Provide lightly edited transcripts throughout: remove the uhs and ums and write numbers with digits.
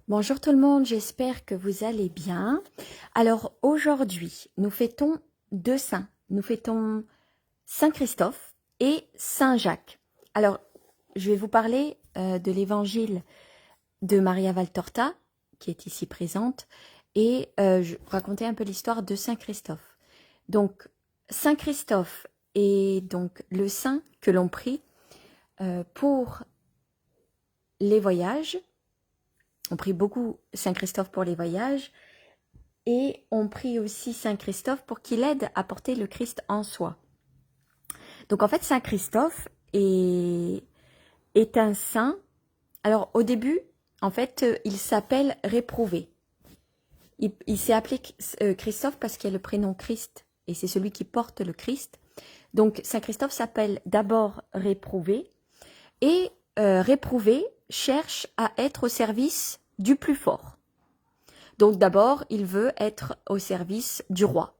Bonjour tout le monde, j'espère que vous allez bien. Alors aujourd'hui, nous fêtons deux saints. Nous fêtons Saint Christophe et Saint Jacques. Alors, je vais vous parler de l'évangile de Maria Valtorta, qui est ici présente, et je raconter un peu l'histoire de Saint Christophe. Donc, Saint Christophe est donc le saint que l'on prie pour les voyages. On prie beaucoup Saint Christophe pour les voyages et on prie aussi Saint Christophe pour qu'il aide à porter le Christ en soi. Donc en fait, Saint Christophe est un saint. Alors au début, en fait, il s'appelle Réprouvé. Il s'est appelé Christophe parce qu'il y a le prénom Christ et c'est celui qui porte le Christ. Donc Saint Christophe s'appelle d'abord Réprouvé et Réprouvé cherche à être au service du plus fort. Donc d'abord, il veut être au service du roi.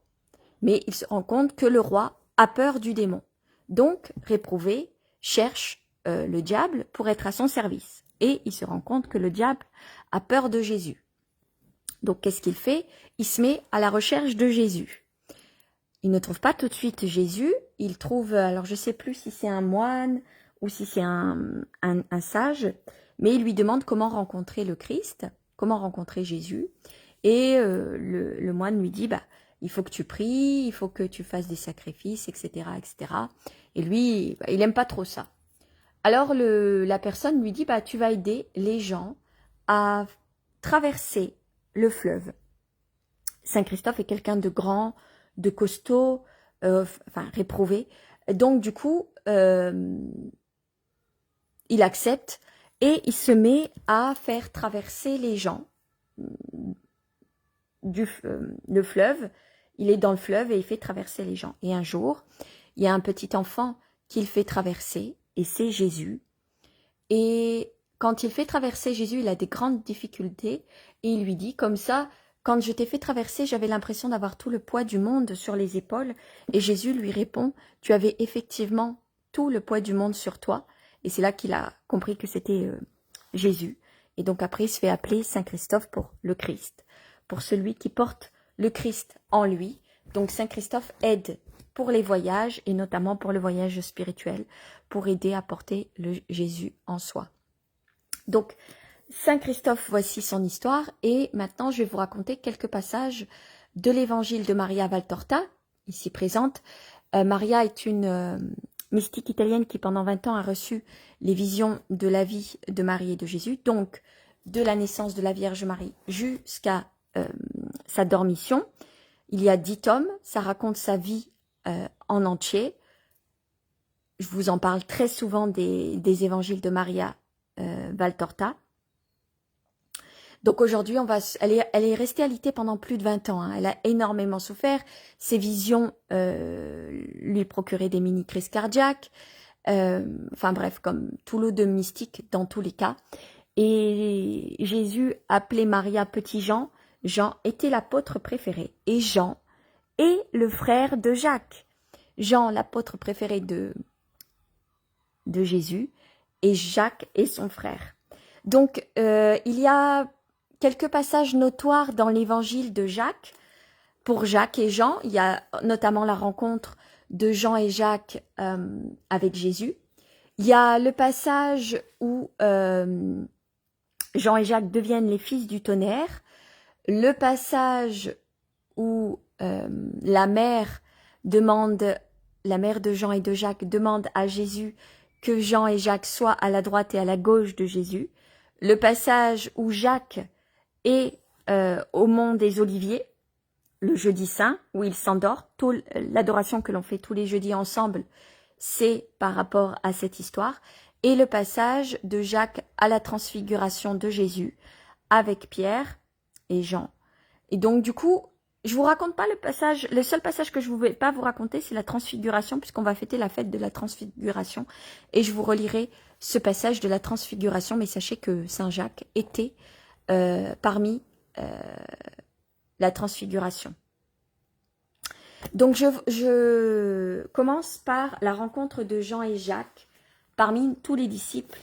Mais il se rend compte que le roi a peur du démon. Donc, Réprouvé cherche le diable pour être à son service. Et il se rend compte que le diable a peur de Jésus. Donc qu'est-ce qu'il fait? Il se met à la recherche de Jésus. Il ne trouve pas tout de suite Jésus. Il trouve, alors je ne sais plus si c'est un moine ou si c'est un sage, mais il lui demande comment rencontrer le Christ, comment rencontrer Jésus. Et le moine lui dit, il faut que tu pries, il faut que tu fasses des sacrifices, etc. etc. Et lui, il n'aime pas trop ça. Alors la personne lui dit, tu vas aider les gens à traverser le fleuve. Saint Christophe est quelqu'un de grand, de costaud, réprouvé. Donc du coup, il accepte et il se met à faire traverser les gens le fleuve. Il est dans le fleuve et il fait traverser les gens. Et un jour, il y a un petit enfant qu'il fait traverser et c'est Jésus. Et quand il fait traverser Jésus, il a des grandes difficultés et il lui dit comme ça, quand je t'ai fait traverser, j'avais l'impression d'avoir tout le poids du monde sur les épaules. Et Jésus lui répond, tu avais effectivement tout le poids du monde sur toi. Et c'est là qu'il a compris que c'était Jésus. Et donc après, il se fait appeler Saint Christophe pour le Christ, pour celui qui porte le Christ en lui. Donc Saint Christophe aide pour les voyages et notamment pour le voyage spirituel, pour aider à porter le Jésus en soi. Donc Saint Christophe, voici son histoire et maintenant je vais vous raconter quelques passages de l'évangile de Maria Valtorta, ici présente. Maria est une mystique italienne qui pendant 20 ans a reçu les visions de la vie de Marie et de Jésus, donc de la naissance de la Vierge Marie jusqu'à sa dormition. Il y a 10 tomes, ça raconte sa vie en entier. Je vous en parle très souvent des évangiles de Maria Valtorta. Donc aujourd'hui, elle est restée alitée pendant plus de 20 ans. Hein. Elle a énormément souffert. Ses visions lui procuraient des mini-crises cardiaques. Enfin bref, comme tout lot de mystiques dans tous les cas. Et Jésus appelait Maria Petit Jean. Jean était l'apôtre préféré. Et Jean est le frère de Jacques. Jean, l'apôtre préféré de Jésus. Et Jacques est son frère. Donc, il y a quelques passages notoires dans l'évangile de Jacques. Pour Jacques et Jean, il y a notamment la rencontre de Jean et Jacques avec Jésus. Il y a le passage où Jean et Jacques deviennent les fils du tonnerre. Le passage où la mère de Jean et de Jacques demande à Jésus que Jean et Jacques soient à la droite et à la gauche de Jésus. Le passage où Jacques est au mont des Oliviers, le jeudi saint, où il s'endort. L'adoration que l'on fait tous les jeudis ensemble, c'est par rapport à cette histoire. Et le passage de Jacques à la transfiguration de Jésus avec Pierre et Jean. Et donc du coup, je vous raconte pas le passage, le seul passage que je ne vais pas vous raconter, c'est la transfiguration, puisqu'on va fêter la fête de la transfiguration. Et je vous relirai ce passage de la transfiguration, mais sachez que Saint Jacques était parmi la transfiguration. Donc je commence par la rencontre de Jean et Jacques parmi tous les disciples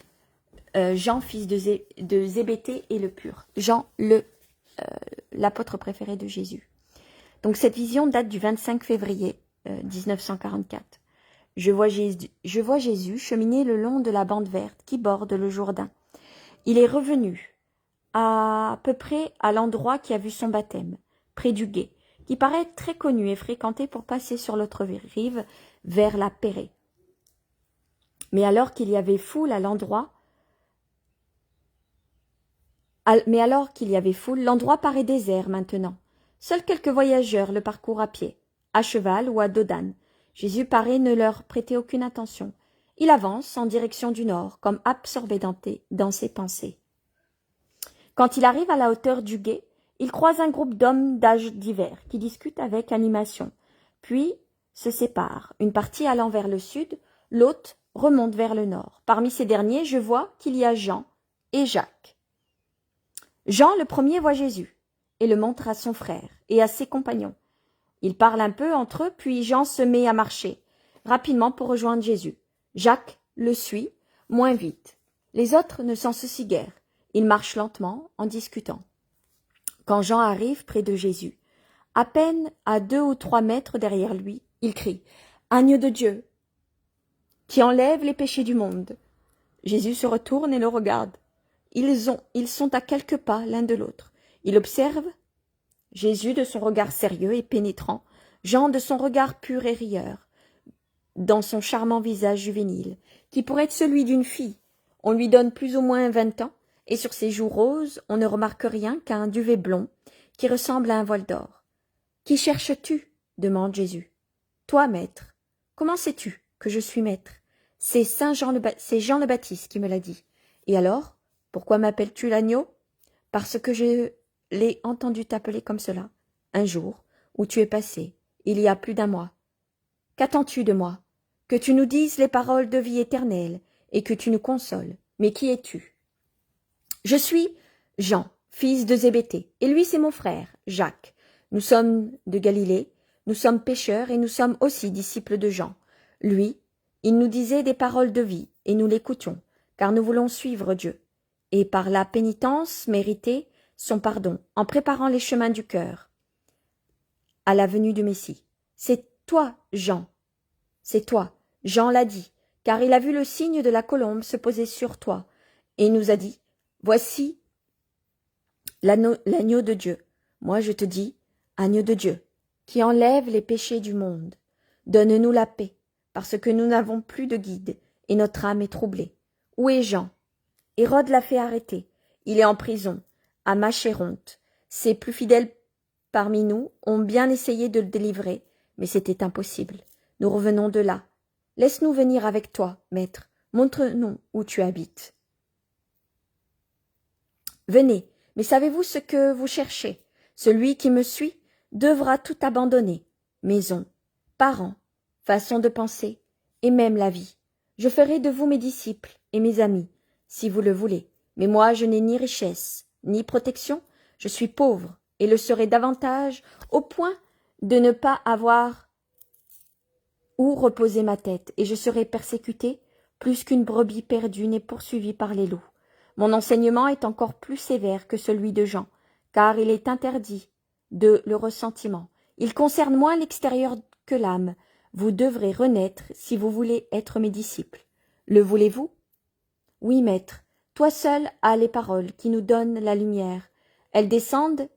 Jean, fils de Zébédée, et le pur. Jean, l'apôtre préféré de Jésus. Donc cette vision date du 25 février 1944. Je vois Jésus cheminer le long de la bande verte qui borde le Jourdain. Il est revenu à peu près à l'endroit qui a vu son baptême, près du gué, qui paraît très connu et fréquenté pour passer sur l'autre rive vers la Pérée. Mais alors qu'il y avait foule, l'endroit paraît désert maintenant. Seuls quelques voyageurs le parcourent à pied, à cheval ou à dos d'âne. Jésus paraît ne leur prêter aucune attention. Il avance en direction du nord, comme absorbé dans ses pensées. Quand il arrive à la hauteur du gué, il croise un groupe d'hommes d'âge divers qui discutent avec animation, puis se séparent, une partie allant vers le sud, l'autre remonte vers le nord. Parmi ces derniers, je vois qu'il y a Jean et Jacques. Jean, le premier, voit Jésus et le montre à son frère et à ses compagnons. Ils parlent un peu entre eux, puis Jean se met à marcher rapidement pour rejoindre Jésus. Jacques le suit, moins vite. Les autres ne s'en soucient guère. Ils marchent lentement, en discutant. Quand Jean arrive près de Jésus, à peine à 2 ou 3 mètres derrière lui, il crie « Agneau de Dieu, qui enlève les péchés du monde !» Jésus se retourne et le regarde. Ils sont à quelques pas l'un de l'autre. Il observe Jésus de son regard sérieux et pénétrant, Jean de son regard pur et rieur, dans son charmant visage juvénile, qui pourrait être celui d'une fille. On lui donne plus ou moins 20 ans, et sur ses joues roses, on ne remarque rien qu'un duvet blond qui ressemble à un voile d'or. « Qui cherches-tu » demande Jésus. « Toi, maître. Comment sais-tu que je suis maître ? C'est Jean le Baptiste qui me l'a dit. Et alors, pourquoi m'appelles-tu l'agneau ? Parce que je l'ai entendu t'appeler comme cela, un jour où tu es passé, il y a plus d'un mois. Qu'attends-tu de moi ? Que tu nous dises les paroles de vie éternelle et que tu nous consoles. Mais qui es-tu ? Je suis Jean, fils de Zébédée, et lui c'est mon frère, Jacques. Nous sommes de Galilée, nous sommes pécheurs et nous sommes aussi disciples de Jean. Lui, il nous disait des paroles de vie, et nous l'écoutions, car nous voulons suivre Dieu. Et par la pénitence mériter son pardon, en préparant les chemins du cœur à la venue du Messie. C'est toi, Jean. C'est toi. Jean l'a dit, car il a vu le signe de la colombe se poser sur toi, et il nous a dit, voici l'agneau de Dieu. Moi je te dis, agneau de Dieu, qui enlève les péchés du monde. Donne-nous la paix, parce que nous n'avons plus de guide, et notre âme est troublée. Où est Jean ? Hérode l'a fait arrêter. Il est en prison, à Machéronte. Ses plus fidèles parmi nous ont bien essayé de le délivrer, mais c'était impossible. Nous revenons de là. Laisse-nous venir avec toi, maître. Montre-nous où tu habites. Venez, mais savez-vous ce que vous cherchez ? Celui qui me suit devra tout abandonner, maison, parents, façon de penser, et même la vie. Je ferai de vous mes disciples et mes amis, si vous le voulez. Mais moi, je n'ai ni richesse, ni protection. Je suis pauvre, et le serai davantage, au point de ne pas avoir où reposer ma tête, et je serai persécuté plus qu'une brebis perdue n'est poursuivie par les loups. Mon enseignement est encore plus sévère que celui de Jean, car il est interdit de le ressentiment. Il concerne moins l'extérieur que l'âme. Vous devrez renaître si vous voulez être mes disciples. Le voulez-vous ? Oui, maître. Toi seul as les paroles qui nous donnent la lumière. Elles descendent,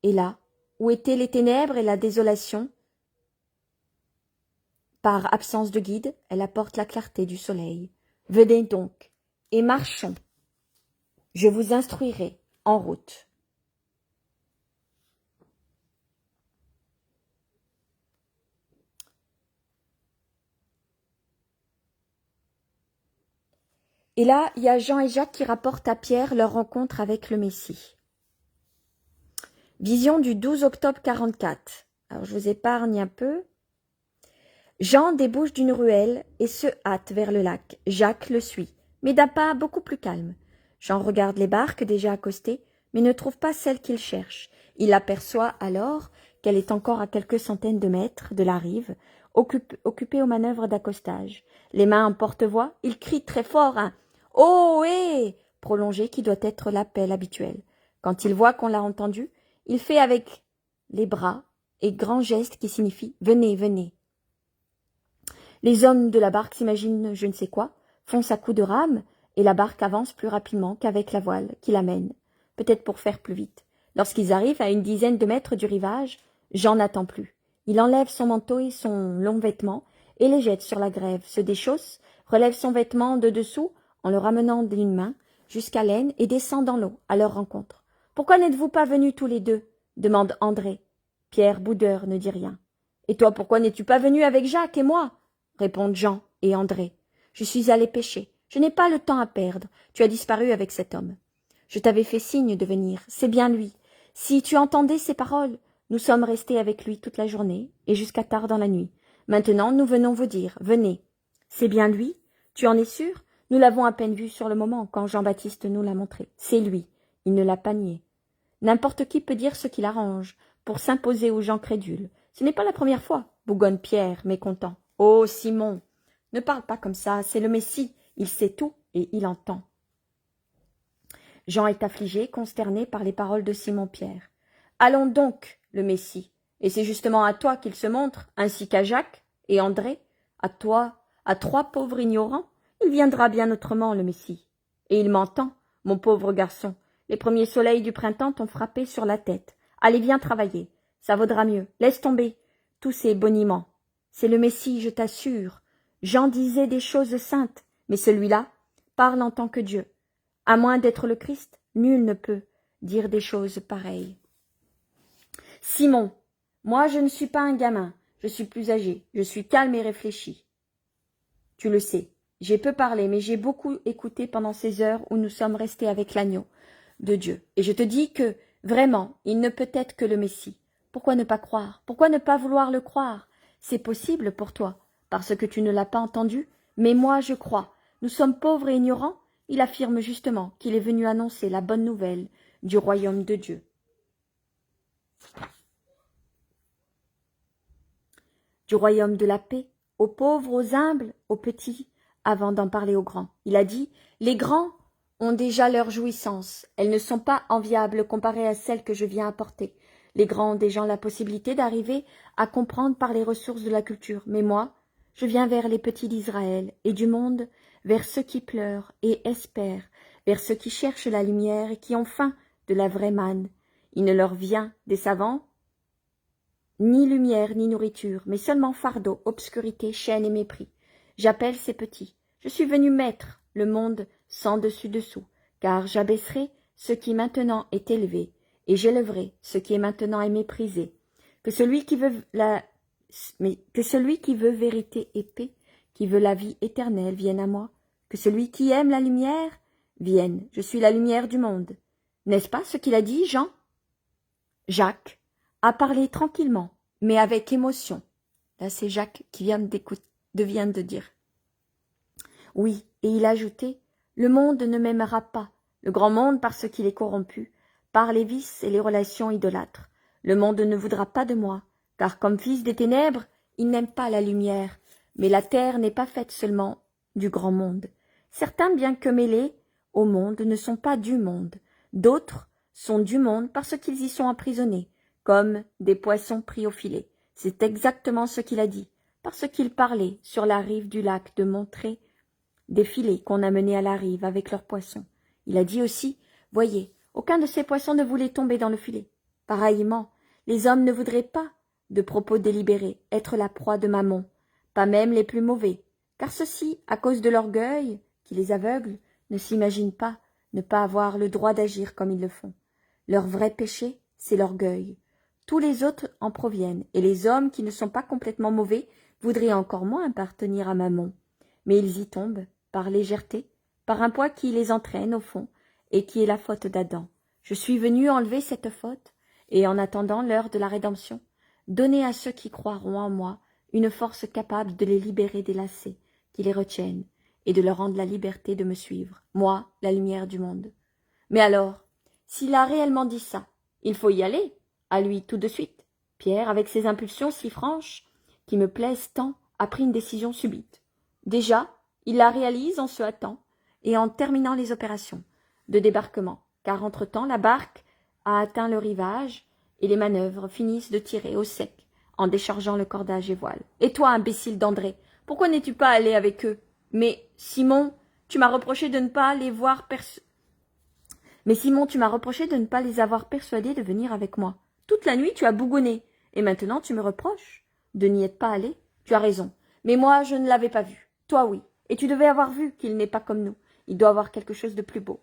et là, où étaient les ténèbres et la désolation, par absence de guide, elle apporte la clarté du soleil. Venez donc, et marchons. Je vous instruirai en route. Et là, il y a Jean et Jacques qui rapportent à Pierre leur rencontre avec le Messie. Vision du 12 octobre 44. Alors, je vous épargne un peu. Jean débouche d'une ruelle et se hâte vers le lac. Jacques le suit, mais d'un pas beaucoup plus calme. Jean regarde les barques déjà accostées, mais ne trouve pas celle qu'il cherche. Il aperçoit alors qu'elle est encore à quelques centaines de mètres de la rive, occupée aux manœuvres d'accostage. Les mains en porte-voix, il crie très fort un « Oh, hé ! prolongé qui doit être l'appel habituel. Quand il voit qu'on l'a entendu, il fait avec les bras et grands gestes qui signifient « venez, venez ». Les hommes de la barque s'imaginent je ne sais quoi, foncent à coups de rame, et la barque avance plus rapidement qu'avec la voile qui l'amène, peut-être pour faire plus vite. Lorsqu'ils arrivent à une dizaine de mètres du rivage, Jean n'attend plus. Il enlève son manteau et son long vêtement et les jette sur la grève, se déchausse, relève son vêtement de dessous en le ramenant d'une main jusqu'à l'aine et descend dans l'eau à leur rencontre. « Pourquoi n'êtes-vous pas venus tous les deux ?» demande André. Pierre Boudeur ne dit rien. « Et toi, pourquoi n'es-tu pas venu avec Jacques et moi ?» répondent Jean et André. « Je suis allé pêcher. Je n'ai pas le temps à perdre. Tu as disparu avec cet homme. Je t'avais fait signe de venir. C'est bien lui. Si tu entendais ses paroles, nous sommes restés avec lui toute la journée et jusqu'à tard dans la nuit. Maintenant, nous venons vous dire, venez. C'est bien lui? Tu en es sûr? Nous l'avons à peine vu sur le moment quand Jean-Baptiste nous l'a montré. C'est lui. Il ne l'a pas nié. N'importe qui peut dire ce qu'il arrange pour s'imposer aux gens crédules. Ce n'est pas la première fois, bougonne Pierre, mécontent. Oh, Simon, ne parle pas comme ça, c'est le Messie. Il sait tout et il entend. Jean est affligé, consterné par les paroles de Simon-Pierre. Allons donc, le Messie, et c'est justement à toi qu'il se montre, ainsi qu'à Jacques et André, à toi, à trois pauvres ignorants, il viendra bien autrement, le Messie. Et il m'entend, mon pauvre garçon. Les premiers soleils du printemps t'ont frappé sur la tête. Allez, viens travailler, ça vaudra mieux. Laisse tomber tous ces boniments. C'est le Messie, je t'assure. Jean disait des choses saintes, mais celui-là parle en tant que Dieu. À moins d'être le Christ, nul ne peut dire des choses pareilles. Simon, moi je ne suis pas un gamin, je suis plus âgé, je suis calme et réfléchi. Tu le sais, j'ai peu parlé, mais j'ai beaucoup écouté pendant ces heures où nous sommes restés avec l'agneau de Dieu. Et je te dis que, vraiment, il ne peut être que le Messie. Pourquoi ne pas croire? Pourquoi ne pas vouloir le croire? C'est possible pour toi, parce que tu ne l'as pas entendu, mais moi je crois. Nous sommes pauvres et ignorants. Il affirme justement qu'il est venu annoncer la bonne nouvelle du royaume de Dieu. Du royaume de la paix, aux pauvres, aux humbles, aux petits, avant d'en parler aux grands. Il a dit, les grands ont déjà leurs jouissances. Elles ne sont pas enviables comparées à celles que je viens apporter. Les grands ont déjà la possibilité d'arriver à comprendre par les ressources de la culture. Mais moi, je viens vers les petits d'Israël et du monde, vers ceux qui pleurent et espèrent, vers ceux qui cherchent la lumière et qui ont faim de la vraie manne. Il ne leur vient des savants ni lumière ni nourriture, mais seulement fardeau, obscurité, chaîne et mépris. J'appelle ces petits. Je suis venu mettre le monde sans dessus-dessous, car j'abaisserai ce qui maintenant est élevé, et j'élèverai ce qui est maintenant est méprisé. Que celui qui veut vérité et paix, qui veut la vie éternelle, vienne à moi. Que celui qui aime la lumière vienne. Je suis la lumière du monde. N'est-ce pas ce qu'il a dit, Jean? Jacques a parlé tranquillement, mais avec émotion. Là, c'est Jacques qui vient de dire. Oui, et il a ajouté, le monde ne m'aimera pas, le grand monde parce qu'il est corrompu, par les vices et les relations idolâtres. Le monde ne voudra pas de moi, car comme fils des ténèbres, il n'aime pas la lumière, mais la terre n'est pas faite seulement du grand monde. Certains, bien que mêlés au monde, ne sont pas du monde. D'autres sont du monde parce qu'ils y sont emprisonnés, comme des poissons pris au filet. C'est exactement ce qu'il a dit, parce qu'il parlait sur la rive du lac de montrer des filets qu'on amenait à la rive avec leurs poissons. Il a dit aussi, voyez, aucun de ces poissons ne voulait tomber dans le filet. Pareillement, les hommes ne voudraient pas, de propos délibérés, être la proie de Mammon, pas même les plus mauvais, car ceux-ci, à cause de l'orgueil qui les aveugle, ne s'imaginent pas ne pas avoir le droit d'agir comme ils le font. Leur vrai péché, c'est l'orgueil. Tous les autres en proviennent, et les hommes qui ne sont pas complètement mauvais voudraient encore moins appartenir à Mammon. Mais ils y tombent, par légèreté, par un poids qui les entraîne au fond, et qui est la faute d'Adam. Je suis venu enlever cette faute, et en attendant l'heure de la rédemption, donner à ceux qui croiront en moi une force capable de les libérer des lacets qui les retiennent, et de leur rendre la liberté de me suivre, moi, la lumière du monde. Mais alors, s'il a réellement dit ça, il faut y aller, à lui tout de suite. Pierre, avec ses impulsions si franches, qui me plaisent tant, a pris une décision subite. Déjà, il la réalise en se hâtant et en terminant les opérations. de débarquement, car entre-temps, la barque a atteint le rivage et les manœuvres finissent de tirer au sec en déchargeant le cordage et voile. Et toi, imbécile d'André, pourquoi n'es-tu pas allé avec eux? Mais Simon, tu m'as reproché de ne pas les voir Mais Simon, tu m'as reproché de ne pas les avoir persuadés de venir avec moi. Toute la nuit, tu as bougonné. Et maintenant, tu me reproches de n'y être pas allé. Tu as raison. Mais moi, je ne l'avais pas vu. Toi, oui. Et tu devais avoir vu qu'il n'est pas comme nous. Il doit avoir quelque chose de plus beau.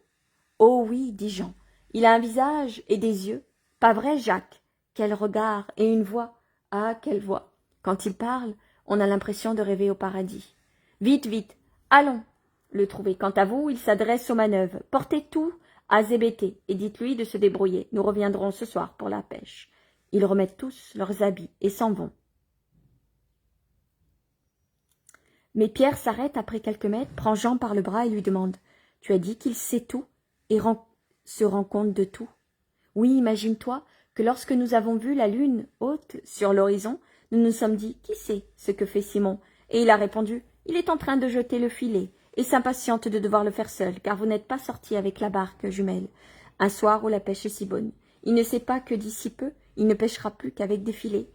Oh oui, dit Jean. Il a un visage et des yeux. Pas vrai, Jacques? Quel regard et une voix. Ah, quelle voix. Quand il parle, on a l'impression de rêver au paradis. Vite, vite. Allons le trouver. Quant à vous, il s'adresse aux manœuvres. Portez tout à Zébété et dites-lui de se débrouiller. Nous reviendrons ce soir pour la pêche. Ils remettent tous leurs habits et s'en vont. Mais Pierre s'arrête après quelques mètres, prend Jean par le bras et lui demande « Tu as dit qu'il sait tout et se rend compte de tout ?» Oui, imagine-toi que lorsque nous avons vu la lune haute sur l'horizon, nous nous sommes dit « Qui sait ce que fait Simon ?» Et il a répondu « Il est en train de jeter le filet et s'impatiente de devoir le faire seul, car vous n'êtes pas sorti avec la barque jumelle, un soir où la pêche est si bonne. Il ne sait pas que d'ici peu, il ne pêchera plus qu'avec des filets,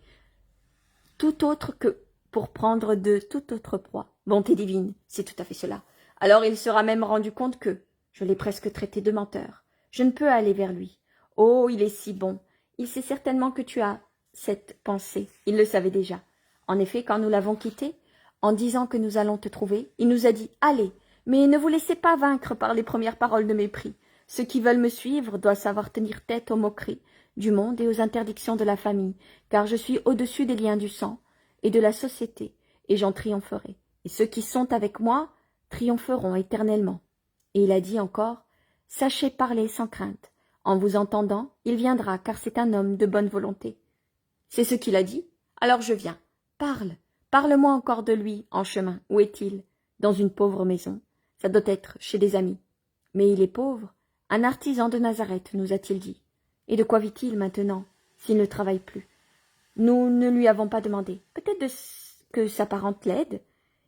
tout autre que pour prendre de toute autre proie. Bonté divine, c'est tout à fait cela. Alors il sera même rendu compte que, je l'ai presque traité de menteur, je ne peux aller vers lui. Oh, il est si bon. Il sait certainement que tu as cette pensée. Il le savait déjà. En effet, quand nous l'avons quitté, en disant que nous allons te trouver, il nous a dit « Allez, mais ne vous laissez pas vaincre par les premières paroles de mépris. Ceux qui veulent me suivre doivent savoir tenir tête aux moqueries du monde et aux interdictions de la famille, car je suis au-dessus des liens du sang et de la société, et j'en triompherai. Et ceux qui sont avec moi triompheront éternellement. » Et il a dit encore « Sachez parler sans crainte. En vous entendant, il viendra, car c'est un homme de bonne volonté. » C'est ce qu'il a dit. Alors je viens. Parle. Parle-moi encore de lui, en chemin. Où est-il? Dans une pauvre maison. Ça doit être chez des amis. Mais il est pauvre. Un artisan de Nazareth, nous a-t-il dit. Et de quoi vit-il maintenant, s'il ne travaille plus? Nous ne lui avons pas demandé. Peut-être que sa parente l'aide.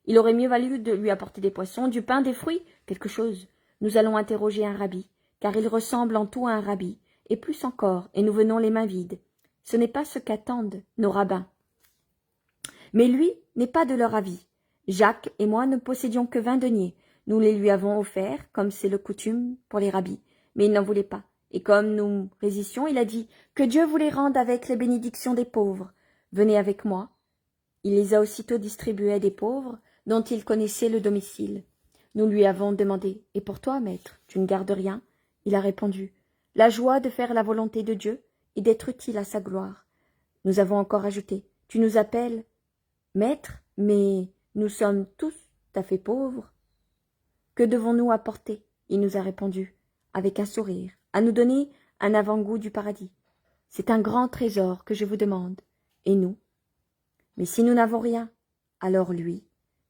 Il aurait mieux valu de lui apporter des poissons, du pain, des fruits, quelque chose. Nous allons interroger un rabbi, car il ressemble en tout à un rabbi, et plus encore, et nous venons les mains vides. Ce n'est pas ce qu'attendent nos rabbins. Mais lui n'est pas de leur avis. Jacques et moi ne possédions que 20 deniers. Nous les lui avons offerts, comme c'est le coutume pour les rabbis. Mais il n'en voulait pas. Et comme nous résistions, il a dit « Que Dieu vous les rende avec les bénédictions des pauvres. Venez avec moi. » Il les a aussitôt distribués à des pauvres, dont il connaissait le domicile. Nous lui avons demandé « Et pour toi, maître, tu ne gardes rien ?» Il a répondu « La joie de faire la volonté de Dieu et d'être utile à sa gloire. » Nous avons encore ajouté « Tu nous appelles maître, mais nous sommes tous à fait pauvres. Que devons-nous apporter ?» Il nous a répondu, avec un sourire, à nous donner un avant-goût du paradis. « C'est un grand trésor que je vous demande. Et nous? Mais si nous n'avons rien, alors lui,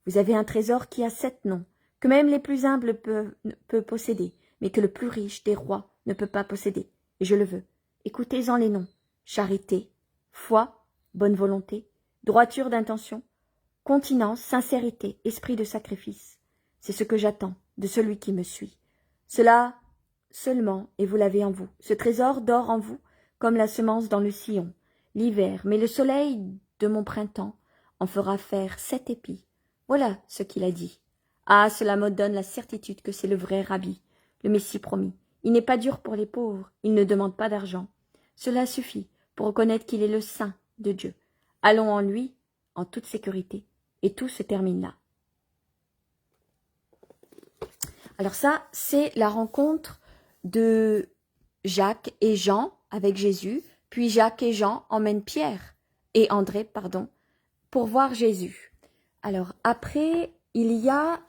vous avez un trésor qui a 7 noms, que même les plus humbles peuvent posséder, mais que le plus riche des rois ne peut pas posséder, et je le veux. Écoutez-en les noms. Charité, foi, bonne volonté, droiture d'intention, continence, sincérité, esprit de sacrifice. C'est ce que j'attends de celui qui me suit. Cela seulement, et vous l'avez en vous. Ce trésor dort en vous, comme la semence dans le sillon. L'hiver, mais le soleil de mon printemps en fera faire 7 épis. Voilà ce qu'il a dit. Ah, cela me donne la certitude que c'est le vrai rabbi, le Messie promis. Il n'est pas dur pour les pauvres, il ne demande pas d'argent. Cela suffit pour reconnaître qu'il est le saint de Dieu. Allons en lui, en toute sécurité, et tout se termine là. Alors ça, c'est la rencontre de Jacques et Jean avec Jésus, puis Jacques et Jean emmènent Pierre et André, pour voir Jésus. Alors après, il y a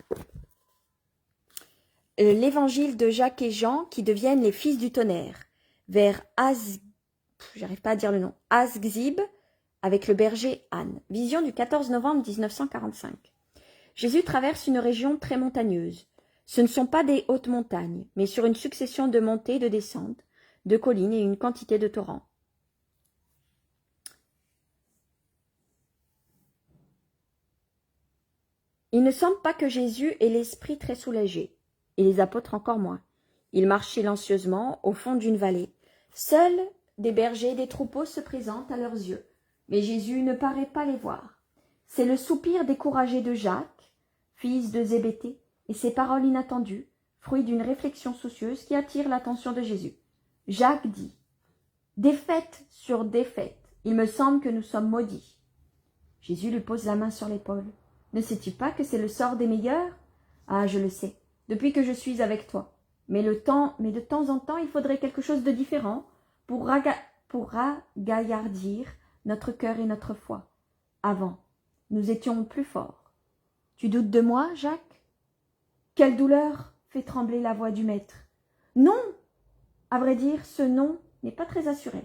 l'évangile de Jacques et Jean qui deviennent les fils du tonnerre, vers j'arrive pas à dire le nom, Asgzib, avec le berger Anne. Vision du 14 novembre 1945. Jésus traverse une région très montagneuse. Ce ne sont pas des hautes montagnes, mais sur une succession de montées et de descentes, de collines et une quantité de torrents. Il ne semble pas que Jésus ait l'esprit très soulagé, et les apôtres encore moins. Ils marchent silencieusement au fond d'une vallée. Seuls des bergers et des troupeaux se présentent à leurs yeux, mais Jésus ne paraît pas les voir. C'est le soupir découragé de Jacques, fils de Zébédée, et ses paroles inattendues, fruit d'une réflexion soucieuse qui attire l'attention de Jésus. Jacques dit « Défaite sur défaite, il me semble que nous sommes maudits. » Jésus lui pose la main sur l'épaule. « Ne sais-tu pas que c'est le sort des meilleurs ? Ah, je le sais, depuis que je suis avec toi. Mais de temps en temps, il faudrait quelque chose de différent pour ragaillardir notre cœur et notre foi. Avant, nous étions plus forts. Tu doutes de moi, Jacques ? Quelle douleur fait trembler la voix du maître. Non ! À vrai dire, ce non n'est pas très assuré.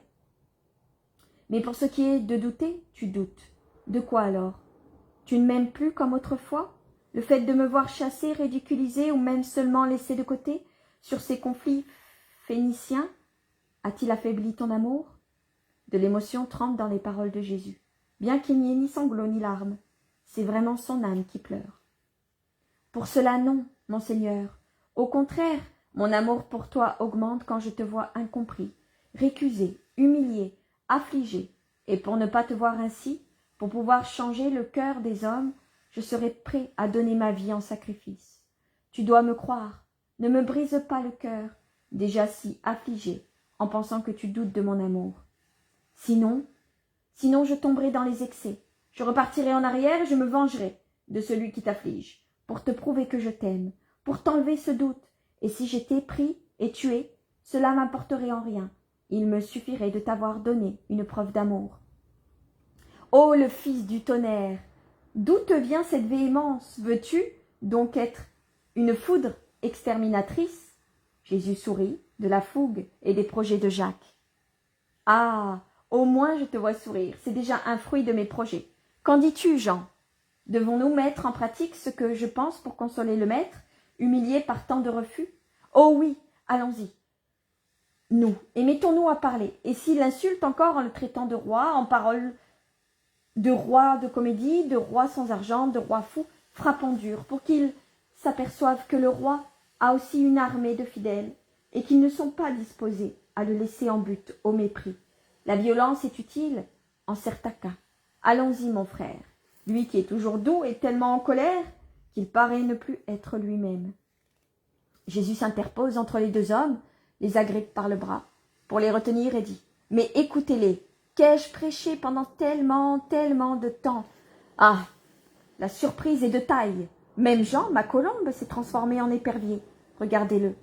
Mais pour ce qui est de douter, tu doutes. De quoi alors ? Tu ne m'aimes plus comme autrefois ? Le fait de me voir chassé, ridiculisé ou même seulement laissé de côté sur ces conflits phéniciens a-t-il affaibli ton amour ? De l'émotion trempe dans les paroles de Jésus. Bien qu'il n'y ait ni sanglots ni larmes, c'est vraiment son âme qui pleure. Pour cela non, mon Seigneur. Au contraire, mon amour pour toi augmente quand je te vois incompris, récusé, humilié, affligé. Et pour ne pas te voir ainsi, pour pouvoir changer le cœur des hommes, je serai prêt à donner ma vie en sacrifice. Tu dois me croire, ne me brise pas le cœur, déjà si affligé, en pensant que tu doutes de mon amour. Sinon je tomberai dans les excès, je repartirai en arrière et je me vengerai de celui qui t'afflige, pour te prouver que je t'aime, pour t'enlever ce doute, et si j'étais pris et tué, cela m'apporterait en rien, il me suffirait de t'avoir donné une preuve d'amour. Ô le fils du tonnerre, d'où te vient cette véhémence? Veux-tu donc être une foudre exterminatrice? Jésus sourit de la fougue et des projets de Jacques. Ah, au moins je te vois sourire, c'est déjà un fruit de mes projets. Qu'en dis-tu, Jean? Devons-nous mettre en pratique ce que je pense pour consoler le maître, humilié par tant de refus? Oh oui, allons-y. Nous, et mettons-nous à parler. Et s'il insulte encore en le traitant de roi, en paroles de roi de comédie, de roi sans argent, de roi fou, frappons dur, pour qu'il s'aperçoive que le roi a aussi une armée de fidèles, et qu'ils ne sont pas disposés à le laisser en butte au mépris. La violence est utile en certains cas. Allons-y, mon frère. Lui qui est toujours doux est tellement en colère qu'il paraît ne plus être lui-même. Jésus s'interpose entre les deux hommes, les agrippe par le bras, pour les retenir et dit « Mais écoutez-les, qu'ai-je prêché pendant tellement de temps? Ah, la surprise est de taille. Même Jean, ma colombe, s'est transformé en épervier. Regardez-le.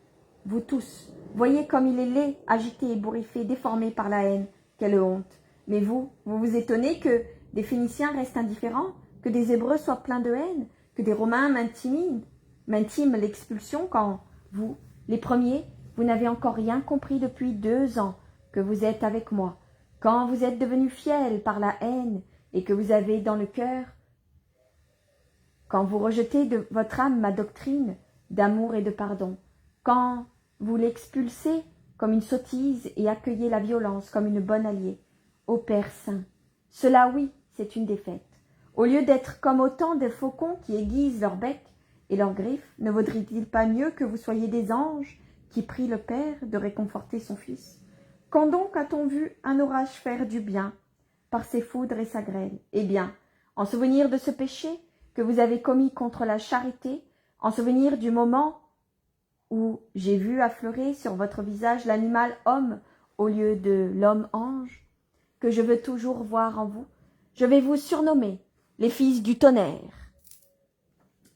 Vous tous, voyez comme il est laid, agité, ébouriffé, déformé par la haine. Quelle honte. Mais vous vous étonnez que des Phéniciens restent indifférents, que des Hébreux soient pleins de haine, que des Romains m'intiment l'expulsion quand vous, les premiers, vous n'avez encore rien compris depuis 2 ans que vous êtes avec moi, quand vous êtes devenus fiers par la haine et que vous avez dans le cœur, quand vous rejetez de votre âme ma doctrine d'amour et de pardon, quand vous l'expulsez comme une sottise et accueillez la violence comme une bonne alliée. Ô Père saint, cela oui, c'est une défaite. Au lieu d'être comme autant de faucons qui aiguisent leur bec et leurs griffes, ne vaudrait-il pas mieux que vous soyez des anges qui prient le Père de réconforter son Fils? Quand donc a-t-on vu un orage faire du bien par ses foudres et sa grêle? Eh bien, en souvenir de ce péché que vous avez commis contre la charité, en souvenir du moment où j'ai vu affleurer sur votre visage l'animal homme au lieu de l'homme ange, que je veux toujours voir en vous, je vais vous surnommer les fils du tonnerre.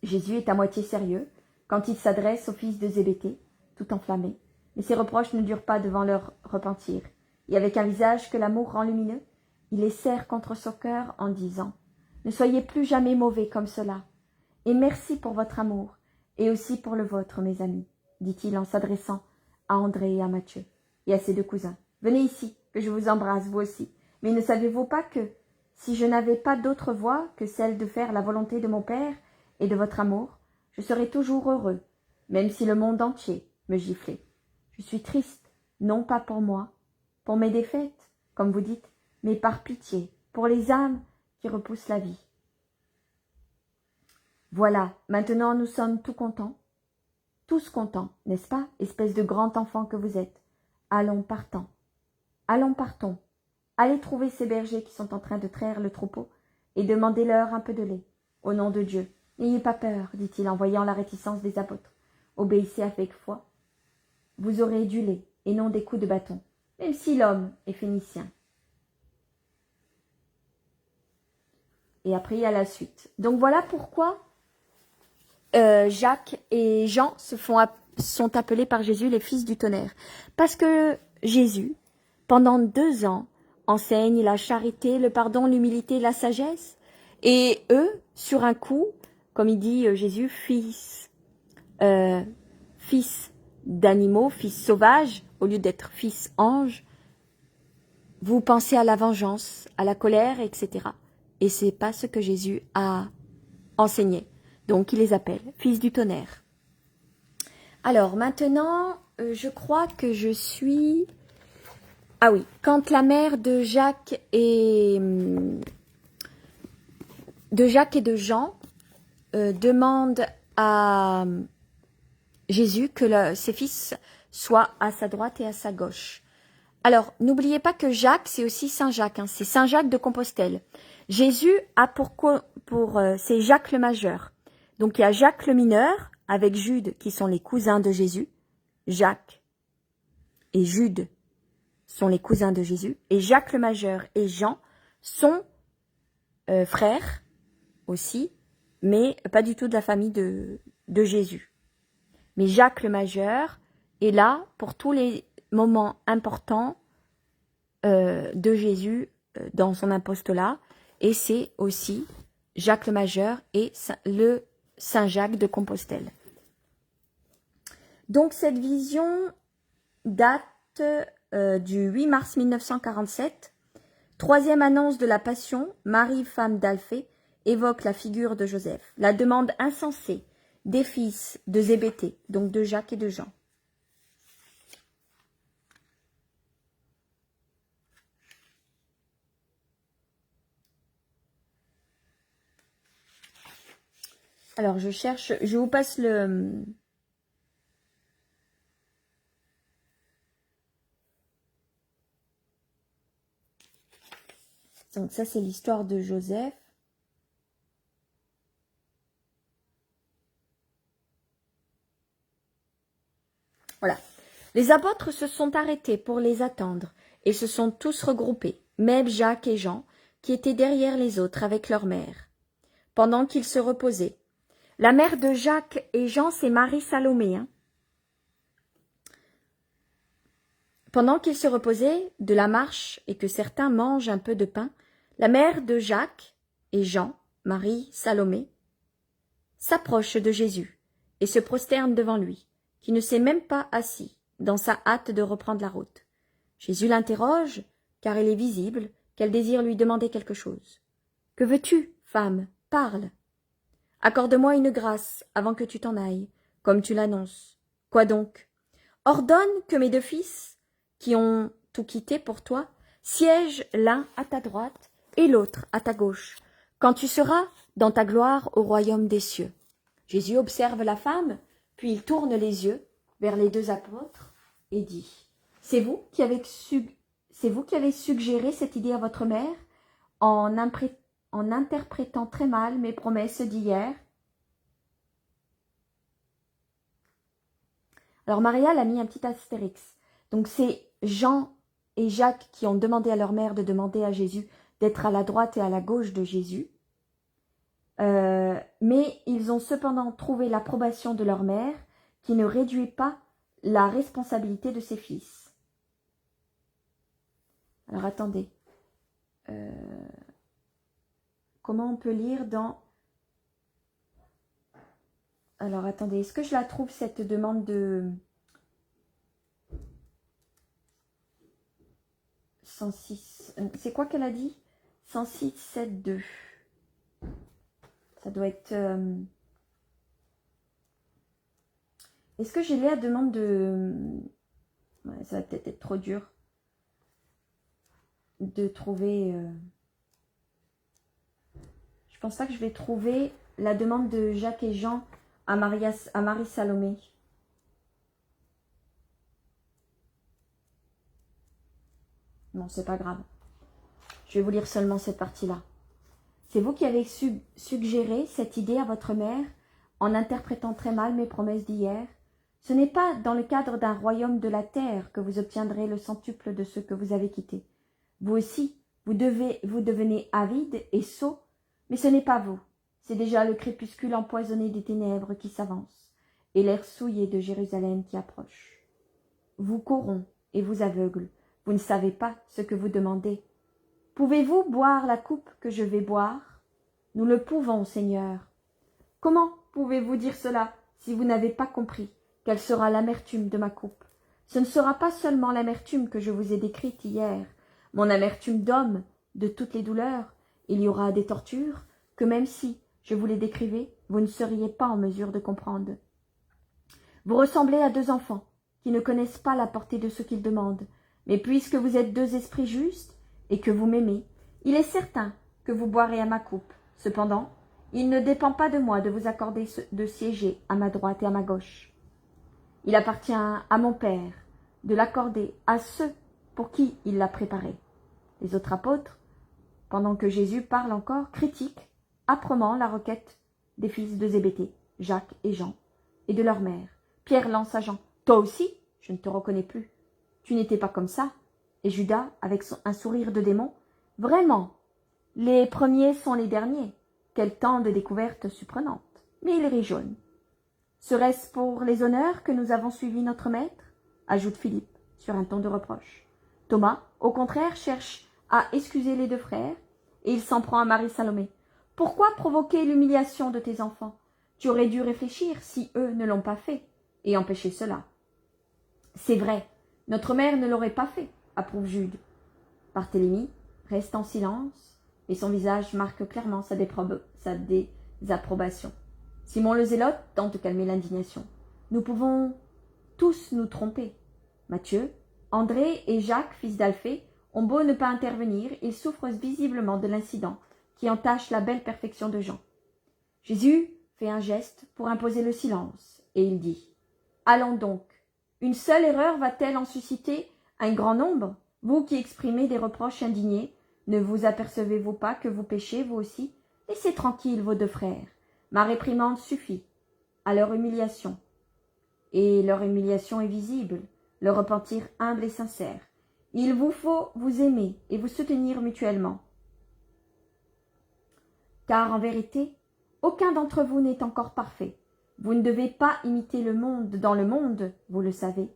Jésus est à moitié sérieux quand il s'adresse aux fils de Zébédée, tout enflammés, mais ses reproches ne durent pas devant leur repentir, et avec un visage que l'amour rend lumineux, il les serre contre son cœur en disant « Ne soyez plus jamais mauvais comme cela, et merci pour votre amour, et aussi pour le vôtre, mes amis, dit-il en s'adressant à André et à Matthieu, et à ses 2 cousins. Venez ici, que je vous embrasse, vous aussi. Mais ne savez-vous pas que, si je n'avais pas d'autre voie que celle de faire la volonté de mon Père et de votre amour, je serais toujours heureux, même si le monde entier me giflait. Je suis triste, non pas pour moi, pour mes défaites, comme vous dites, mais par pitié, pour les âmes qui repoussent la vie. Voilà, maintenant nous sommes tout contents. tous contents, n'est-ce pas, espèce de grand enfant que vous êtes. Allons, partons. Allons, partons. Allez trouver ces bergers qui sont en train de traire le troupeau et demandez-leur un peu de lait. Au nom de Dieu, n'ayez pas peur, dit-il en voyant la réticence des apôtres. Obéissez avec foi. Vous aurez du lait et non des coups de bâton, même si l'homme est phénicien. Et après, il y a la suite. Donc voilà pourquoi Jacques et Jean sont appelés par Jésus les fils du tonnerre. Parce que Jésus, pendant 2 ans, enseigne la charité, le pardon, l'humilité, la sagesse. Et eux, sur un coup, comme il dit Jésus, fils d'animaux, fils sauvages, au lieu d'être fils ange, vous pensez à la vengeance, à la colère, etc. Et c'est pas ce que Jésus a enseigné. Donc il les appelle fils du tonnerre. Alors maintenant, je crois que je suis... Ah oui, quand la mère de Jacques et de Jean demande à Jésus que ses fils soient à sa droite et à sa gauche. Alors, n'oubliez pas que Jacques, c'est aussi Saint Jacques, hein, c'est Saint Jacques de Compostelle. Jésus a c'est Jacques le majeur. Donc, il y a Jacques le mineur avec Jude qui sont les cousins de Jésus. Jacques et Jude sont les cousins de Jésus. Et Jacques le majeur et Jean sont frères aussi, mais pas du tout de la famille de Jésus. Mais Jacques le majeur est là pour tous les moments importants de Jésus dans son apostolat. Et c'est aussi Jacques le majeur et le Saint Jacques de Compostelle. Donc cette vision date du 8 mars 1947. 3e annonce de la Passion, Marie, femme d'Alphée, évoque la figure de Joseph. La demande insensée des fils de Zébédée, donc de Jacques et de Jean. Alors je cherche, je vous passe le... Donc ça c'est l'histoire de Joseph. Voilà. Les apôtres se sont arrêtés pour les attendre et se sont tous regroupés, même Jacques et Jean, qui étaient derrière les autres avec leur mère, pendant qu'ils se reposaient. La mère de Jacques et Jean, c'est Marie Salomé. Hein. Pendant qu'ils se reposaient de la marche et que certains mangent un peu de pain, la mère de Jacques et Jean, Marie Salomé, s'approche de Jésus et se prosterne devant lui, qui ne s'est même pas assis, dans sa hâte de reprendre la route. Jésus l'interroge, car il est visible qu'elle désire lui demander quelque chose. « Que veux-tu, femme? Parle. Accorde-moi une grâce avant que tu t'en ailles, comme tu l'annonces. Quoi donc? Ordonne que mes 2 fils, qui ont tout quitté pour toi, siègent l'un à ta droite et l'autre à ta gauche, quand tu seras dans ta gloire au royaume des cieux. » Jésus observe la femme, puis il tourne les yeux vers les 2 apôtres et dit « C'est vous qui avez suggéré cette idée à votre mère en interprétant très mal mes promesses d'hier. » Alors Marial a mis un petit astérix. Donc c'est Jean et Jacques qui ont demandé à leur mère de demander à Jésus d'être à la droite et à la gauche de Jésus. Mais ils ont cependant trouvé l'approbation de leur mère qui ne réduit pas la responsabilité de ses fils. Alors attendez. Comment on peut lire dans... Alors attendez, est-ce que je la trouve cette demande de... 106... C'est quoi qu'elle a dit? 106.7.2. Ça doit être... Est-ce que j'ai lu la demande de... Ouais, ça va peut-être être trop dur de trouver... Je pense pas que je vais trouver la demande de Jacques et Jean à Marie Salomé. Non, c'est pas grave. Je vais vous lire seulement cette partie-là. C'est vous qui avez suggéré cette idée à votre mère en interprétant très mal mes promesses d'hier. Ce n'est pas dans le cadre d'un royaume de la terre que vous obtiendrez le centuple de ce que vous avez quitté. Vous aussi, vous devenez avide et sot, mais ce n'est pas vous. C'est déjà le crépuscule empoisonné des ténèbres qui s'avance, et l'air souillé de Jérusalem qui approche. Vous corrompt et vous aveugle, vous ne savez pas ce que vous demandez. Pouvez-vous boire la coupe que je vais boire? Nous le pouvons, Seigneur. Comment pouvez-vous dire cela si vous n'avez pas compris quelle sera l'amertume de ma coupe? Ce ne sera pas seulement l'amertume que je vous ai décrite hier, mon amertume d'homme, de toutes les douleurs. Il y aura des tortures que même si je vous les décrivais, vous ne seriez pas en mesure de comprendre. Vous ressemblez à deux enfants qui ne connaissent pas la portée de ce qu'ils demandent, mais puisque vous êtes deux esprits justes et que vous m'aimez, il est certain que vous boirez à ma coupe. Cependant, il ne dépend pas de moi de vous accorder de siéger à ma droite et à ma gauche. Il appartient à mon Père de l'accorder à ceux pour qui il l'a préparé. Les autres apôtres, pendant que Jésus parle encore, critiquent âprement la requête des fils de Zébédée, Jacques et Jean, et de leur mère. Pierre lance à Jean: « Toi aussi, je ne te reconnais plus. Tu n'étais pas comme ça. » Et Judas, avec un sourire de démon: « Vraiment, les premiers sont les derniers. Quel temps de découverte surprenante. » Mais il rit jaune. « Serait-ce pour les honneurs que nous avons suivi notre maître ?» ajoute Philippe, sur un ton de reproche. Thomas, au contraire, cherche à excuser les deux frères, et il s'en prend à Marie-Salomé. « Pourquoi provoquer l'humiliation de tes enfants? Tu aurais dû réfléchir, si eux ne l'ont pas fait, et empêcher cela. »« C'est vrai, notre mère ne l'aurait pas fait, » approuve Jude. Barthélemy reste en silence, et son visage marque clairement sa désapprobation. Simon le Zélote tente de calmer l'indignation. « Nous pouvons tous nous tromper. » Matthieu, André et Jacques, fils d'Alphée, ont beau ne pas intervenir, ils souffrent visiblement de l'incident qui entache la belle perfection de Jean. Jésus fait un geste pour imposer le silence, et il dit: « Allons donc. Une seule erreur va-t-elle en susciter un grand nombre? Vous qui exprimez des reproches indignés, ne vous apercevez-vous pas que vous péchez, vous aussi? Laissez tranquilles vos deux frères. Ma réprimande suffit à leur humiliation. Et leur humiliation est visible, leur repentir humble et sincère. Il vous faut vous aimer et vous soutenir mutuellement. Car en vérité, aucun d'entre vous n'est encore parfait. Vous ne devez pas imiter le monde dans le monde, vous le savez.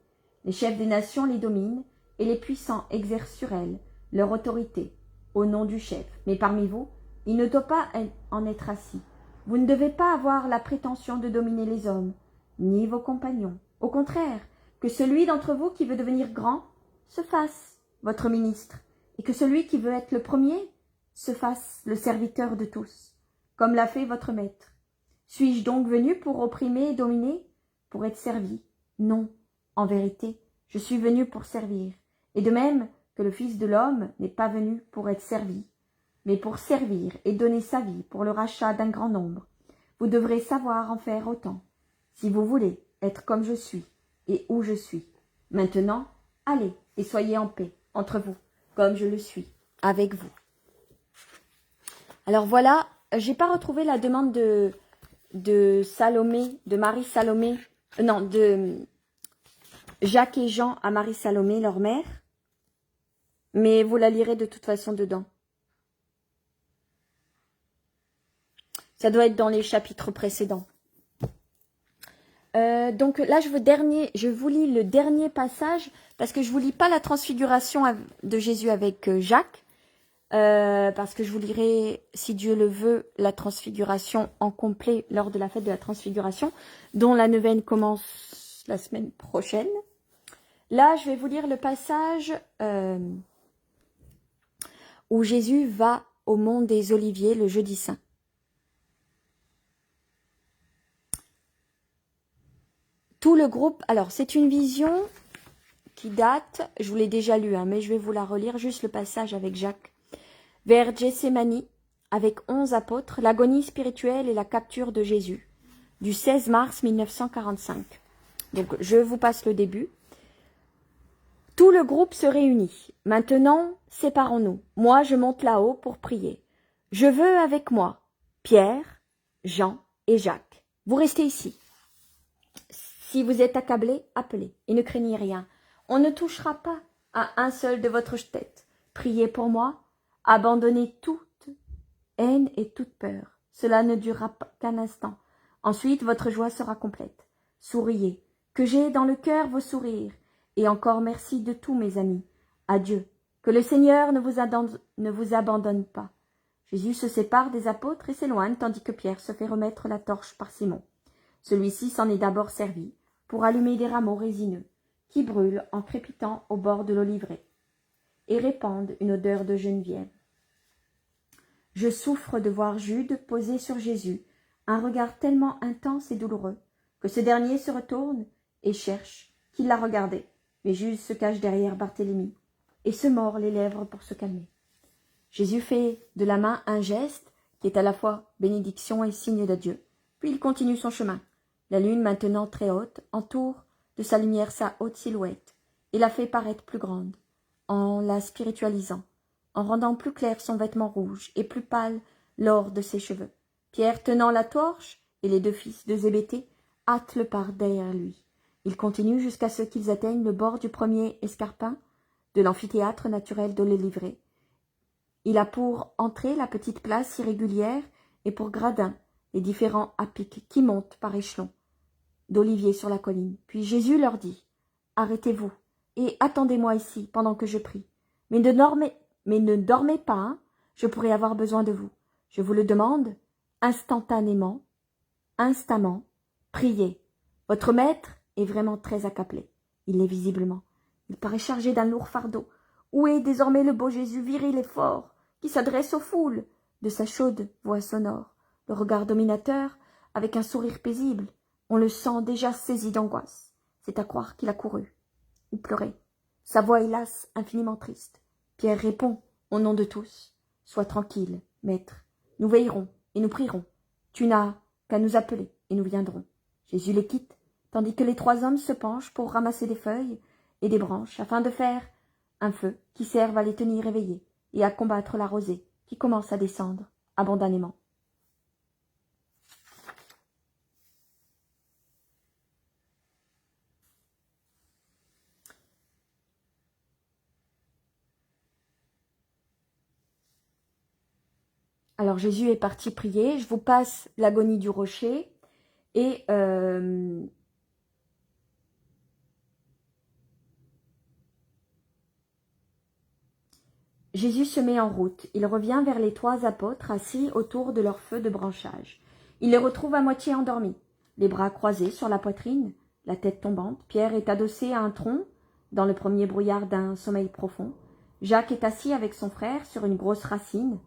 Les chefs des nations les dominent, et les puissants exercent sur elles leur autorité, au nom du chef. Mais parmi vous, il ne doit pas en être ainsi. Vous ne devez pas avoir la prétention de dominer les hommes, ni vos compagnons. Au contraire, que celui d'entre vous qui veut devenir grand se fasse votre ministre, et que celui qui veut être le premier se fasse le serviteur de tous, comme l'a fait votre maître. Suis-je donc venu pour opprimer et dominer, pour être servi? Non, en vérité, je suis venu pour servir, et de même que le Fils de l'homme n'est pas venu pour être servi, mais pour servir et donner sa vie pour le rachat d'un grand nombre. Vous devrez savoir en faire autant, si vous voulez être comme je suis et où je suis. Maintenant, allez et soyez en paix entre vous, comme je le suis avec vous. » Alors voilà, j'ai pas retrouvé la demande de Salomé, de Marie-Salomé, non, de Jacques et Jean à Marie-Salomé, leur mère, mais vous la lirez de toute façon dedans. Ça doit être dans les chapitres précédents. Donc là, je vous lis le dernier passage, parce que je vous lis pas la transfiguration de Jésus avec Jacques, parce que je vous lirai, si Dieu le veut, la transfiguration en complet lors de la fête de la transfiguration, dont la neuvaine commence la semaine prochaine. Là, je vais vous lire le passage où Jésus va au mont des Oliviers le jeudi saint. Tout le groupe, alors c'est une vision qui date, je vous l'ai déjà lu, hein, mais je vais vous la relire, juste le passage avec Jacques. Vers Gethsémani, avec 11 apôtres, l'agonie spirituelle et la capture de Jésus, du 16 mars 1945. Donc je vous passe le début. Tout le groupe se réunit. Maintenant, séparons-nous. Moi, je monte là-haut pour prier. Je veux avec moi Pierre, Jean et Jacques. Vous restez ici. Si vous êtes accablés, appelez et ne craignez rien. On ne touchera pas à un seul de votre tête. Priez pour moi. Abandonnez toute haine et toute peur. Cela ne durera qu'un instant. Ensuite, votre joie sera complète. Souriez. Que j'ai dans le cœur vos sourires. Et encore merci de tout, mes amis. Adieu. Que le Seigneur ne vous abandonne pas. Jésus se sépare des apôtres et s'éloigne, tandis que Pierre se fait remettre la torche par Simon. Celui-ci s'en est d'abord servi pour allumer des rameaux résineux qui brûlent en crépitant au bord de l'oliveraie et répandent une odeur de genéviève. Je souffre de voir Jude poser sur Jésus un regard tellement intense et douloureux que ce dernier se retourne et cherche qui l'a regardé. Mais Jude se cache derrière Barthélemy et se mord les lèvres pour se calmer. Jésus fait de la main un geste qui est à la fois bénédiction et signe d'adieu, puis il continue son chemin. La lune, maintenant très haute, entoure de sa lumière sa haute silhouette et la fait paraître plus grande, en la spiritualisant, en rendant plus clair son vêtement rouge et plus pâle l'or de ses cheveux. Pierre, tenant la torche, et les deux fils de Zébédée hâtent le pas derrière lui. Ils continuent jusqu'à ce qu'ils atteignent le bord du premier escarpin de l'amphithéâtre naturel de l'Oliveraie. Il a pour entrée la petite place irrégulière et pour gradin les différents apics qui montent par échelons d'oliviers sur la colline. Puis Jésus leur dit « Arrêtez-vous et attendez-moi ici pendant que je prie. Mais ne dormez pas, hein, je pourrais avoir besoin de vous. Je vous le demande, instamment, priez. Votre maître est vraiment très accablé. Il l'est visiblement. Il paraît chargé d'un lourd fardeau. Où est désormais le beau Jésus viril et fort, qui s'adresse aux foules, de sa chaude voix sonore, le regard dominateur, avec un sourire paisible. On le sent déjà saisi d'angoisse. C'est à croire qu'il a couru ou pleuré. Sa voix est lasse, infiniment triste. Pierre répond, au nom de tous. Sois tranquille, maître. Nous veillerons et nous prierons. Tu n'as qu'à nous appeler et nous viendrons. Jésus les quitte, tandis que les trois hommes se penchent pour ramasser des feuilles et des branches afin de faire un feu qui serve à les tenir éveillés et à combattre la rosée qui commence à descendre abondamment. Alors Jésus est parti prier, je vous passe l'agonie du rocher et Jésus se met en route. Il revient vers les trois apôtres assis autour de leur feu de branchage. Il les retrouve à moitié endormis, les bras croisés sur la poitrine, la tête tombante. Pierre est adossé à un tronc dans le premier brouillard d'un sommeil profond. Jacques est assis avec son frère sur une grosse racine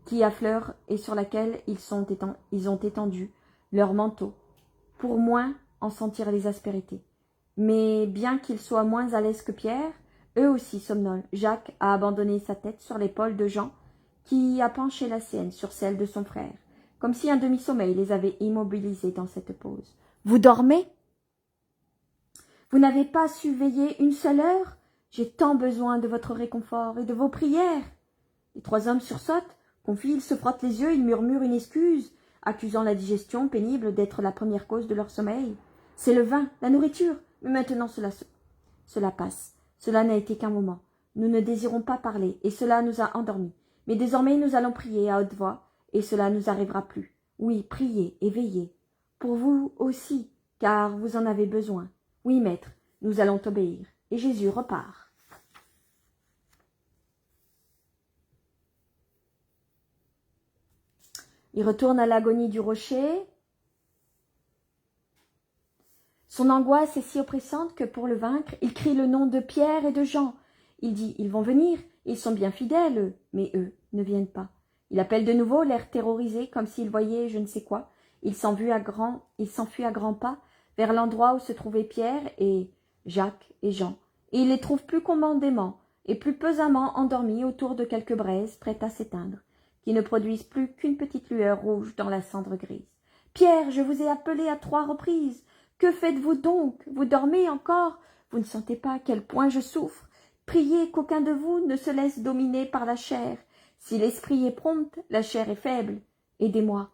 qui affleure et sur laquelle ils ont étendu leur manteau pour moins en sentir les aspérités. Mais bien qu'ils soient moins à l'aise que Pierre, eux aussi somnolent. Jacques a abandonné sa tête sur l'épaule de Jean, qui a penché la sienne sur celle de son frère, comme si un demi-sommeil les avait immobilisés dans cette pause. « Vous dormez ? Vous n'avez pas su veiller une seule heure ? J'ai tant besoin de votre réconfort et de vos prières. » Les trois hommes sursautent, confus, ils se frottent les yeux, ils murmurent une excuse, accusant la digestion pénible d'être la première cause de leur sommeil. C'est le vin, la nourriture, mais maintenant cela passe. Cela n'a été qu'un moment. Nous ne désirons pas parler, et cela nous a endormis. Mais désormais nous allons prier à haute voix, et cela nous arrivera plus. Oui, priez et veillez. Pour vous aussi, car vous en avez besoin. Oui, maître, nous allons t'obéir. Et Jésus repart. Il retourne à l'agonie du rocher. Son angoisse est si oppressante que pour le vaincre, il crie le nom de Pierre et de Jean. Il dit, ils vont venir, ils sont bien fidèles, eux, mais eux ne viennent pas. Il appelle de nouveau, l'air terrorisé, comme s'il voyait je ne sais quoi. Il s'enfuit à grands pas vers l'endroit où se trouvaient Pierre et Jacques et Jean. Et il les trouve plus commodément et plus pesamment endormis autour de quelques braises prêtes à s'éteindre, qui ne produisent plus qu'une petite lueur rouge dans la cendre grise. « Pierre, je vous ai appelé à 3 reprises. Que faites-vous donc? Vous dormez encore? Vous ne sentez pas à quel point je souffre? Priez qu'aucun de vous ne se laisse dominer par la chair. Si l'esprit est prompt, la chair est faible. Aidez-moi. »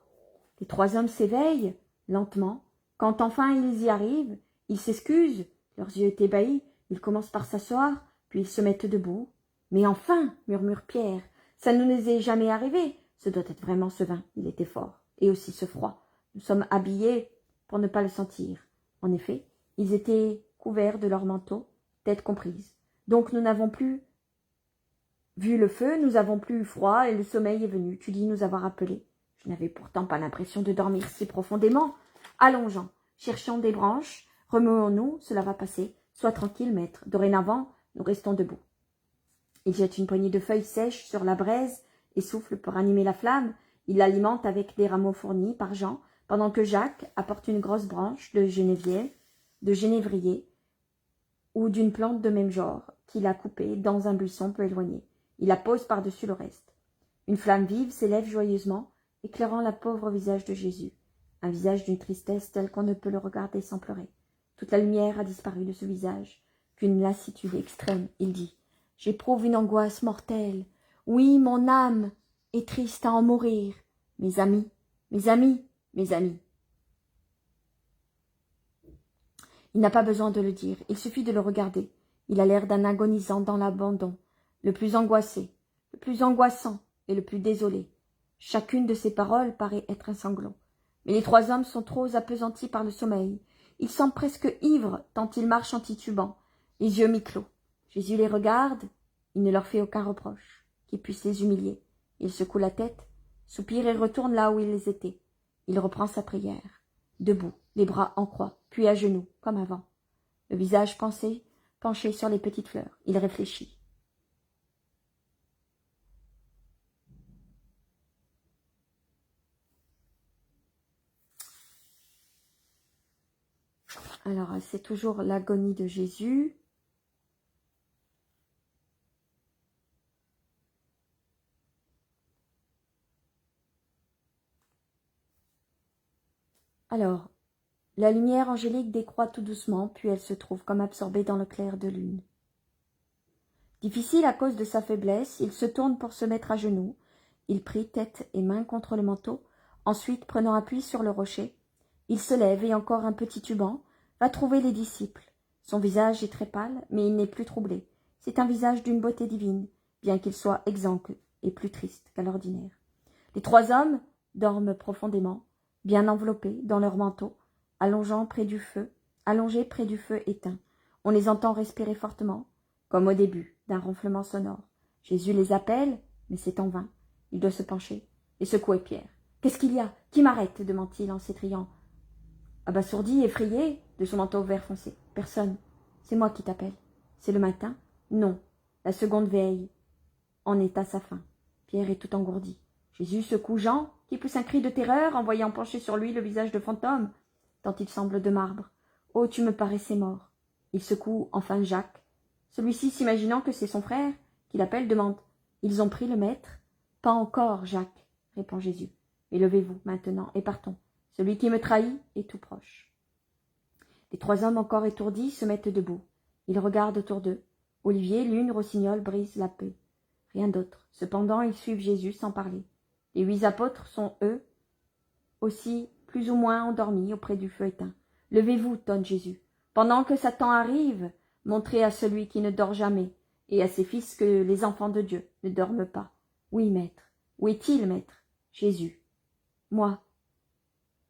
Les 3 hommes s'éveillent, lentement. Quand enfin ils y arrivent, ils s'excusent, leurs yeux ébahis, ils commencent par s'asseoir, puis ils se mettent debout. « Mais enfin, murmure Pierre, ça ne nous est jamais arrivé. Ce doit être vraiment ce vin, il était fort, et aussi ce froid. Nous sommes habillés pour ne pas le sentir. » En effet, ils étaient couverts de leurs manteaux, tête comprise. Donc nous n'avons plus vu le feu, nous avons plus eu froid, et le sommeil est venu. Tu dis nous avoir appelés. Je n'avais pourtant pas l'impression de dormir si profondément. Allons, Jean, cherchons des branches, remuons-nous, cela va passer. Sois tranquille, maître. Dorénavant, nous restons debout. Il jette une poignée de feuilles sèches sur la braise et souffle pour animer la flamme. Il l'alimente avec des rameaux fournis par Jean, pendant que Jacques apporte une grosse branche de genévrier ou d'une plante de même genre, qu'il a coupée dans un buisson peu éloigné. Il la pose par-dessus le reste. Une flamme vive s'élève joyeusement, éclairant la pauvre visage de Jésus, un visage d'une tristesse telle qu'on ne peut le regarder sans pleurer. Toute la lumière a disparu de ce visage, qu'une lassitude extrême. Il dit « J'éprouve une angoisse mortelle. Oui, mon âme est triste à en mourir. Mes amis, mes amis, mes amis. » Il n'a pas besoin de le dire, il suffit de le regarder. Il a l'air d'un agonisant dans l'abandon, le plus angoissé, le plus angoissant et le plus désolé. Chacune de ses paroles paraît être un sanglot. Mais les 3 hommes sont trop appesantis par le sommeil. Ils semblent presque ivres tant ils marchent en titubant, les yeux mi-clos. Jésus les regarde, il ne leur fait aucun reproche qui puisse les humilier. Il secoue la tête, soupire et retourne là où ils étaient. Il reprend sa prière, debout, les bras en croix, puis à genoux, comme avant. Le visage penché sur les petites fleurs. Il réfléchit. Alors, c'est toujours l'agonie de Jésus. Alors, la lumière angélique décroît tout doucement, puis elle se trouve comme absorbée dans le clair de lune. Difficile à cause de sa faiblesse, il se tourne pour se mettre à genoux. Il prie tête et main contre le manteau. Ensuite, prenant appui sur le rocher, il se lève et encore un peu titubant, va trouver les disciples. Son visage est très pâle, mais il n'est plus troublé. C'est un visage d'une beauté divine, bien qu'il soit exsangue et plus triste qu'à l'ordinaire. Les 3 hommes dorment profondément, bien enveloppés dans leurs manteaux, allongés près du feu éteint. On les entend respirer fortement, comme au début d'un ronflement sonore. Jésus les appelle, mais c'est en vain. Il doit se pencher et secouer Pierre. « Qu'est-ce qu'il y a? Qui m'arrête » demande-t-il en s'étriant, abasourdi, effrayé de son manteau vert foncé. « Personne. C'est moi qui t'appelle. C'est le matin? Non. La seconde veille en est à sa fin. » Pierre est tout engourdi. Jésus secoue Jean, qui pousse un cri de terreur en voyant pencher sur lui le visage de fantôme, tant il semble de marbre. « Oh, tu me paraissais mort. » Il secoue enfin Jacques. Celui-ci, s'imaginant que c'est son frère, qui l'appelle, demande « Ils ont pris le maître ?»« Pas encore, Jacques, » répond Jésus. « Mais levez-vous maintenant et partons. Celui qui me trahit est tout proche. » Les 3 hommes encore étourdis se mettent debout. Ils regardent autour d'eux. Olivier, Lune, Rossignol brisent la paix. Rien d'autre. Cependant, ils suivent Jésus sans parler. Les 8 apôtres sont, eux, aussi plus ou moins endormis auprès du feu éteint. « Levez-vous, tonne Jésus. Pendant que Satan arrive, montrez à celui qui ne dort jamais, et à ses fils que les enfants de Dieu ne dorment pas. Oui, maître. Où est-il, maître? Jésus. Moi.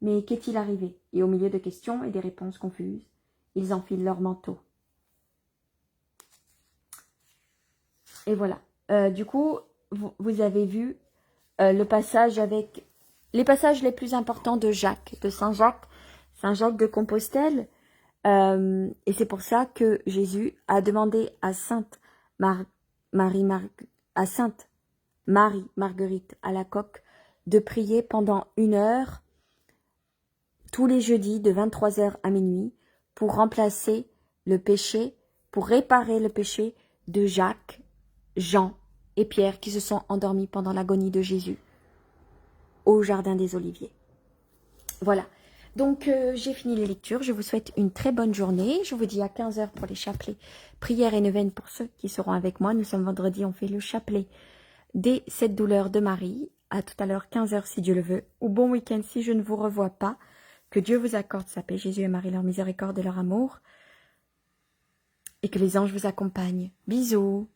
Mais qu'est-il arrivé? Et au milieu de questions et des réponses confuses, ils enfilent leurs manteaux. Et voilà. Du coup, vous avez vu le passage avec les passages les plus importants de Jacques, de Saint Jacques de Compostelle. Et c'est pour ça que Jésus a demandé à Sainte Marie Marguerite Alacoque de prier pendant 1 heure tous les jeudis de 23h à minuit pour remplacer le péché, pour réparer le péché de Jacques, Jean et Pierre qui se sont endormis pendant l'agonie de Jésus au jardin des Oliviers. Voilà. Donc, j'ai fini les lectures. Je vous souhaite une très bonne journée. Je vous dis à 15 h pour les chapelets, prières et neuvaines pour ceux qui seront avec moi. Nous sommes vendredi, on fait le chapelet des 7 douleurs de Marie. À tout à l'heure, 15 h si Dieu le veut. Ou bon week-end si je ne vous revois pas. Que Dieu vous accorde sa paix, Jésus et Marie, leur miséricorde et leur amour. Et que les anges vous accompagnent. Bisous.